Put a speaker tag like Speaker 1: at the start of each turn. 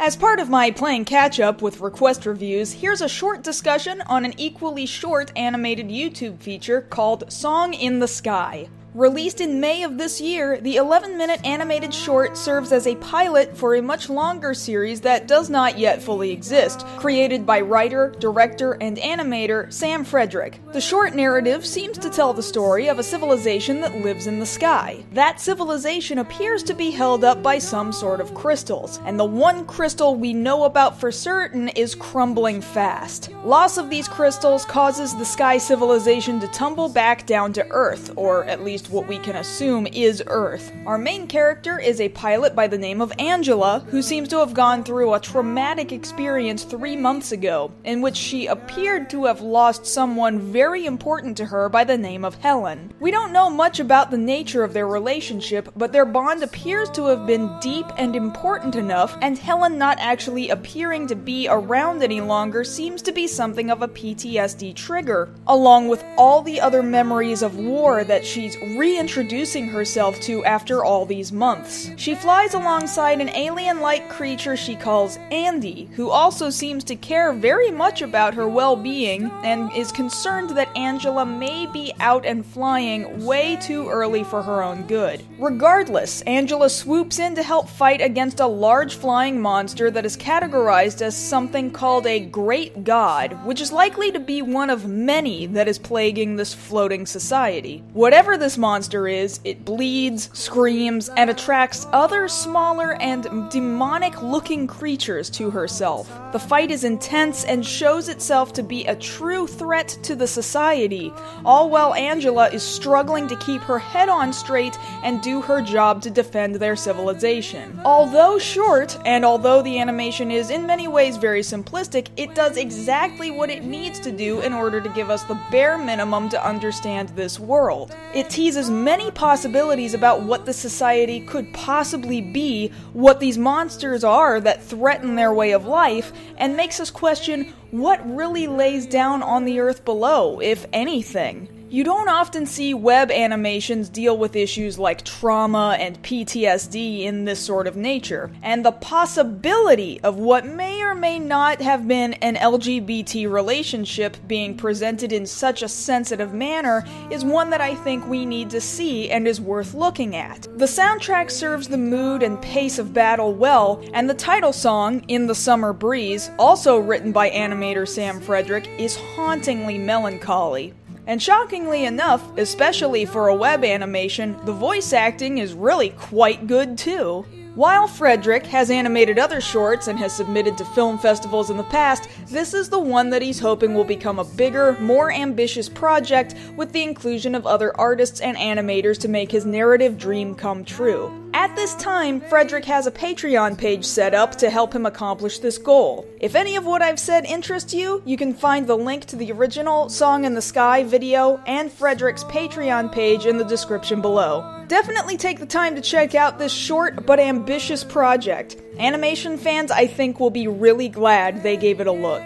Speaker 1: As part of my playing catch-up with request reviews, here's a short discussion on an equally short animated YouTube feature called Song in the Sky. Released in May of this year, the 11-minute animated short serves as a pilot for a much longer series that does not yet fully exist, created by writer, director, and animator Sam Frederick. The short narrative seems to tell the story of a civilization that lives in the sky. That civilization appears to be held up by some sort of crystals, and the one crystal we know about for certain is crumbling fast. Loss of these crystals causes the sky civilization to tumble back down to Earth, or at least what we can assume is Earth. Our main character is a pilot by the name of Angela, who seems to have gone through a traumatic experience 3 months ago, in which she appeared to have lost someone very important to her by the name of Helen. We don't know much about the nature of their relationship, but their bond appears to have been deep and important enough, and Helen not actually appearing to be around any longer seems to be something of a PTSD trigger, along with all the other memories of war that she's reintroducing herself to after all these months. She flies alongside an alien-like creature she calls Andy, who also seems to care very much about her well-being and is concerned that Angela may be out and flying way too early for her own good. Regardless, Angela swoops in to help fight against a large flying monster that is categorized as something called a Great God, which is likely to be one of many that is plaguing this floating society. Whatever this monster is, it bleeds, screams, and attracts other smaller and demonic-looking creatures to herself. The fight is intense and shows itself to be a true threat to the society, all while Angela is struggling to keep her head on straight and do her job to defend their civilization. Although short, and although the animation is in many ways very simplistic, it does exactly what it needs to do in order to give us the bare minimum to understand this world. It teases many possibilities about what the society could possibly be, what these monsters are that threaten their way of life, and makes us question what really lays down on the earth below, if anything. You don't often see web animations deal with issues like trauma and PTSD in this sort of nature, and the possibility of what may or may not have been an LGBT relationship being presented in such a sensitive manner is one that I think we need to see and is worth looking at. The soundtrack serves the mood and pace of battle well, and the title song, In the Summer Breeze, also written by animator Sam Frederick, is hauntingly melancholy. And shockingly enough, especially for a web animation, the voice acting is really quite good too. While Frederick has animated other shorts and has submitted to film festivals in the past, this is the one that he's hoping will become a bigger, more ambitious project with the inclusion of other artists and animators to make his narrative dream come true. At this time, Frederick has a Patreon page set up to help him accomplish this goal. If any of what I've said interests you, you can find the link to the original Song in the Sky video and Frederick's Patreon page in the description below. Definitely take the time to check out this short but ambitious project. Animation fans, I think, will be really glad they gave it a look.